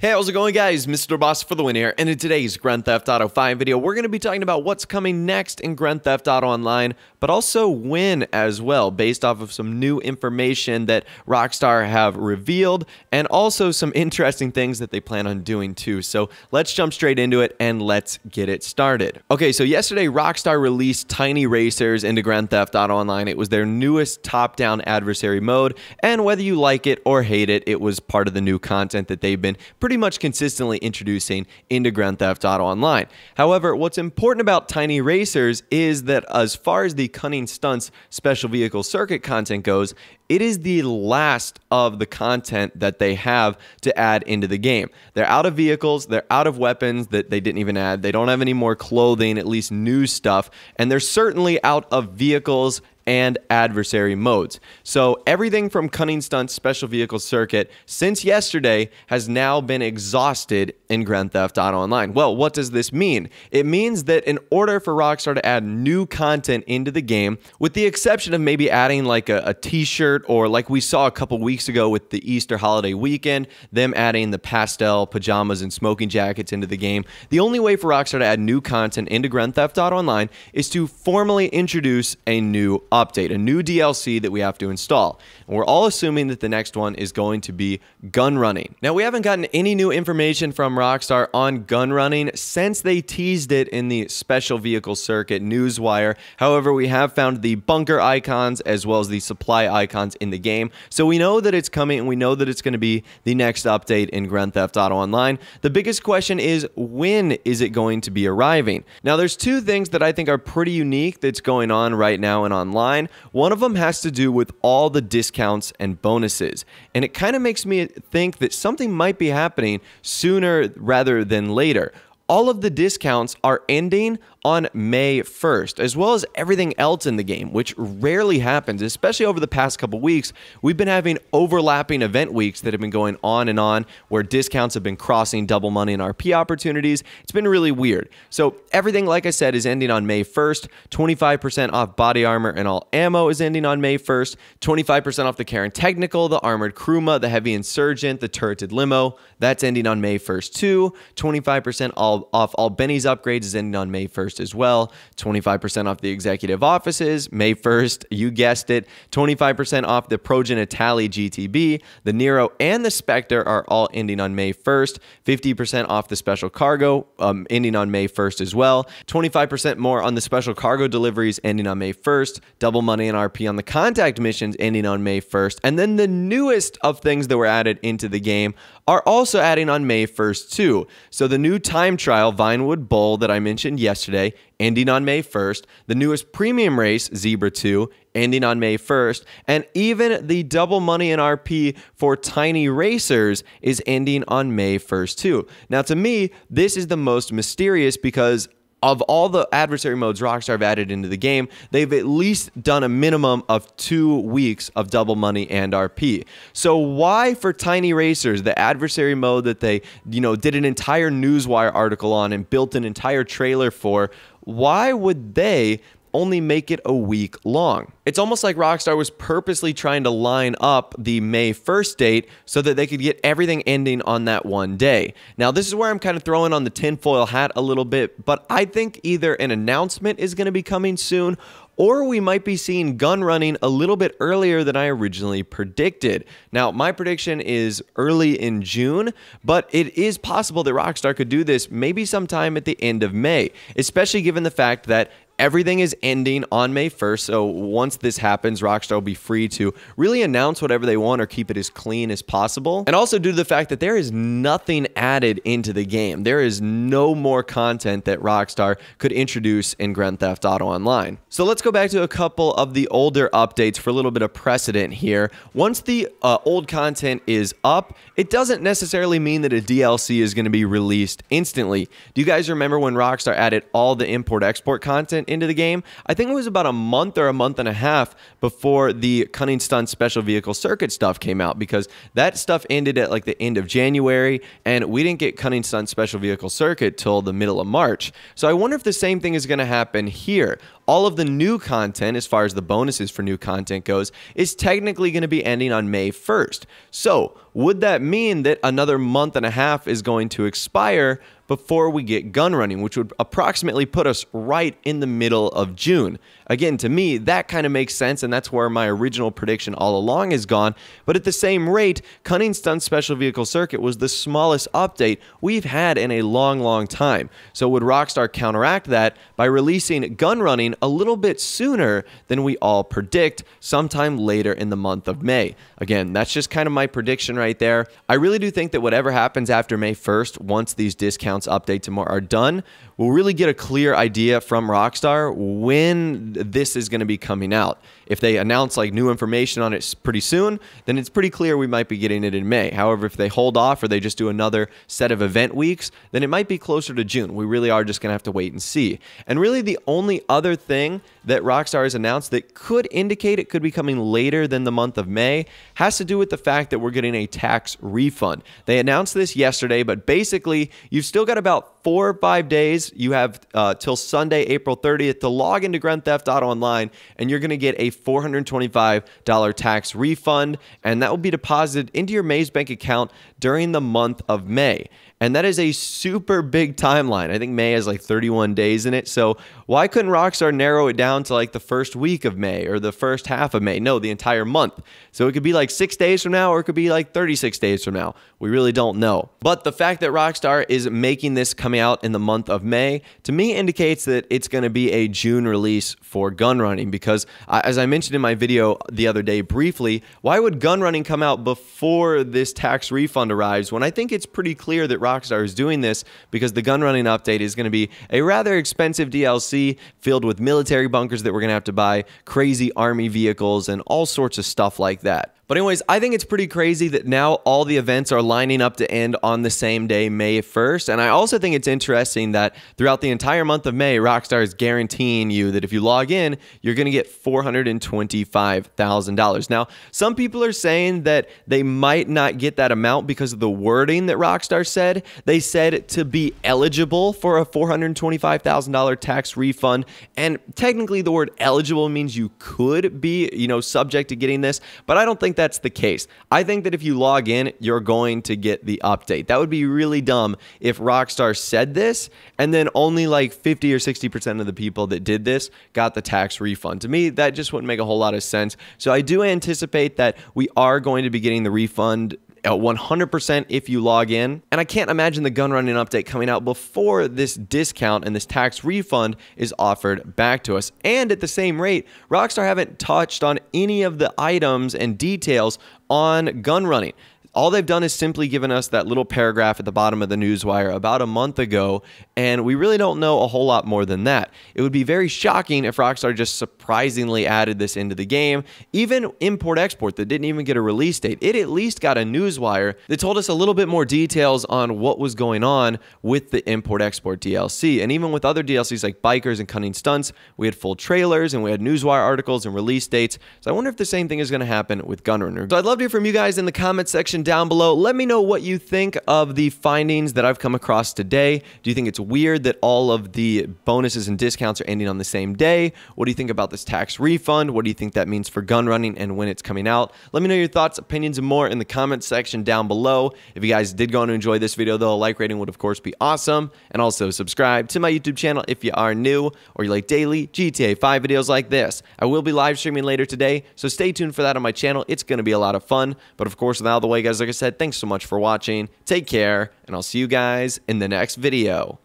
Hey, how's it going, guys? Mr. Boss for the win here, and in today's Grand Theft Auto 5 video, we're going to be talking about what's coming next in Grand Theft Auto Online, but also when as well, based off of some new information that Rockstar have revealed, and also some interesting things that they plan on doing too. So let's jump straight into it, and let's get it started. Okay, so yesterday, Rockstar released Tiny Racers into Grand Theft Auto Online. It was their newest top-down adversary mode, and whether you like it or hate it, it was part of the new content that they've been pretty much consistently introducing into Grand Theft Auto Online. However, what's important about Tiny Racers is that as far as the Cunning Stunts special vehicle circuit content goes, it is the last of the content that they have to add into the game. They're out of vehicles, they're out of weapons that they didn't even add, they don't have any more clothing, at least new stuff, and they're certainly out of vehicles and adversary modes. So everything from Cunning Stunts special vehicle circuit since yesterday has now been exhausted in Grand Theft Auto Online. Well, what does this mean? It means that in order for Rockstar to add new content into the game, with the exception of maybe adding like a t-shirt, or like we saw a couple weeks ago with the Easter holiday weekend, them adding the pastel pajamas and smoking jackets into the game, the only way for Rockstar to add new content into Grand Theft Auto Online is to formally introduce a new update, a new DLC that we have to install. And we're all assuming that the next one is going to be Gunrunning. Now, we haven't gotten any new information from Rockstar on Gunrunning since they teased it in the special vehicle circuit newswire. However, we have found the bunker icons as well as the supply icons in the game. So we know that it's coming, and we know that it's going to be the next update in Grand Theft Auto Online. The biggest question is, when is it going to be arriving? Now, there's two things that I think are pretty unique that's going on right now in online. One of them has to do with all the discounts and bonuses, and it kind of makes me think that something might be happening sooner rather than later. All of the discounts are ending on May 1st, as well as everything else in the game, which rarely happens, especially over the past couple weeks. We've been having overlapping event weeks that have been going on and on, where discounts have been crossing double money and RP opportunities. It's been really weird. So everything, like I said, is ending on May 1st. 25% off body armor and all ammo is ending on May 1st. 25% off the Karen Technical, the Armored Kruma, the Heavy Insurgent, the Turreted Limo. That's ending on May 1st too. 25% off all Benny's upgrades is ending on May 1st as well. 25% off the executive offices, May 1st, you guessed it. 25% off the Progen Itali GTB, the Nero, and the Spectre are all ending on May 1st. 50% off the special cargo, ending on May 1st as well. 25% more on the special cargo deliveries, ending on May 1st. Double money and RP on the contact missions, ending on May 1st. And then the newest of things that were added into the game are also adding on May 1st too. So the new time trial Vinewood Bowl that I mentioned yesterday, ending on May 1st, the newest premium race, Zebra 2, ending on May 1st, and even the double money and RP for Tiny Racers is ending on May 1st too. Now, to me, this is the most mysterious because of all the adversary modes Rockstar have added into the game, they've at least done a minimum of 2 weeks of double money and RP. So why for Tiny Racers, the adversary mode that they, did an entire newswire article on and built an entire trailer for, why would they only make it a week long? It's almost like Rockstar was purposely trying to line up the May 1st date so that they could get everything ending on that one day. Now, this is where I'm kind of throwing on the tinfoil hat a little bit, but I think either an announcement is going to be coming soon, or we might be seeing Gunrunning a little bit earlier than I originally predicted. Now, my prediction is early in June, but it is possible that Rockstar could do this maybe sometime at the end of May, especially given the fact that everything is ending on May 1st, so once this happens, Rockstar will be free to really announce whatever they want or keep it as clean as possible. And also due to the fact that there is nothing added into the game. There is no more content that Rockstar could introduce in Grand Theft Auto Online. So let's go back to a couple of the older updates for a little bit of precedent here. Once the old content is up, it doesn't necessarily mean that a DLC is going to be released instantly. Do you guys remember when Rockstar added all the import-export content into the game? I think it was about a month or a month and a half before the Cunning Stunts special vehicle circuit stuff came out, because that stuff ended at like the end of January, and we didn't get Cunning Stunts special vehicle circuit till the middle of March. So I wonder if the same thing is going to happen here. all of the new content, as far as the bonuses for new content goes, is technically going to be ending on May 1st. So would that mean that another month and a half is going to expire before we get Gunrunning, which would approximately put us right in the middle of June? Again, to me, that kind of makes sense, and that's where my original prediction all along has gone. But at the same rate, Cunning Stunt Special Vehicle Circuit was the smallest update we've had in a long, long time. So would Rockstar counteract that by releasing Gunrunning a little bit sooner than we all predict, sometime later in the month of May? Again, that's just kind of my prediction right there. I really do think that whatever happens after May 1st, once these discounts, updates, and more are done, we'll really get a clear idea from Rockstar when this is going to be coming out. If they announce like new information on it pretty soon, then it's pretty clear we might be getting it in May. However, if they hold off or they just do another set of event weeks, then it might be closer to June. We really are just going to have to wait and see. And really the only other thing that Rockstar has announced that could indicate it could be coming later than the month of May has to do with the fact that we're getting a tax refund. They announced this yesterday, but basically you've still got about 4 or 5 days. You have till Sunday, April 30th to log into Grand Theft Auto Online, and you're going to get a $425 tax refund, and that will be deposited into your Maze Bank account during the month of May. And that is a super big timeline. I think May has like 31 days in it. So why couldn't Rockstar narrow it down to like the first week of May or the first half of May? No, the entire month. So it could be like 6 days from now, or it could be like 36 days from now. We really don't know. But the fact that Rockstar is making this coming out in the month of May, to me indicates that it's going to be a June release for Gunrunning, because as I mentioned in my video the other day briefly, why would Gunrunning come out before this tax refund arrives when I think it's pretty clear that Rockstar is doing this because the Gunrunning update is going to be a rather expensive DLC filled with military bunkers that we're going to have to buy, crazy army vehicles, and all sorts of stuff like that. But anyways, I think it's pretty crazy that now all the events are lining up to end on the same day, May 1st. And I also think it's interesting that throughout the entire month of May, Rockstar is guaranteeing you that if you log in, you're going to get $425,000. Now, some people are saying that they might not get that amount because of the wording that Rockstar said. They said to be eligible for a $425,000 tax refund. And technically, the word eligible means you could be, subject to getting this. But I don't think that's the case. I think that if you log in, you're going to get the update. That would be really dumb if Rockstar said this and then only like 50 or 60% of the people that did this got the tax refund. To me, that just wouldn't make a whole lot of sense. So I do anticipate that we are going to be getting the refund 100% if you log in. And I can't imagine the Gunrunning update coming out before this discount and this tax refund is offered back to us. And at the same rate, Rockstar haven't touched on any of the items and details on Gunrunning. All they've done is simply given us that little paragraph at the bottom of the newswire about a month ago, and we really don't know a whole lot more than that. It would be very shocking if Rockstar just surprisingly added this into the game. Even Import-Export that didn't even get a release date, it at least got a newswire that told us a little bit more details on what was going on with the Import-Export DLC. And even with other DLCs like Bikers and Cunning Stunts, we had full trailers and we had newswire articles and release dates. So I wonder if the same thing is going to happen with Gunrunner. So I'd love to hear from you guys in the comment section down below. Let me know what you think of the findings that I've come across today. Do you think it's weird that all of the bonuses and discounts are ending on the same day? What do you think about this tax refund? What do you think that means for Gunrunning and when it's coming out? Let me know your thoughts, opinions, and more in the comment section down below. If you guys did go on to enjoy this video, though, a like rating would of course be awesome. And also subscribe to my YouTube channel if you are new or you like daily GTA 5 videos like this. I will be live streaming later today, so stay tuned for that on my channel. It's going to be a lot of fun. But of course, without the way, guys, like I said, thanks so much for watching. Take care, and I'll see you guys in the next video.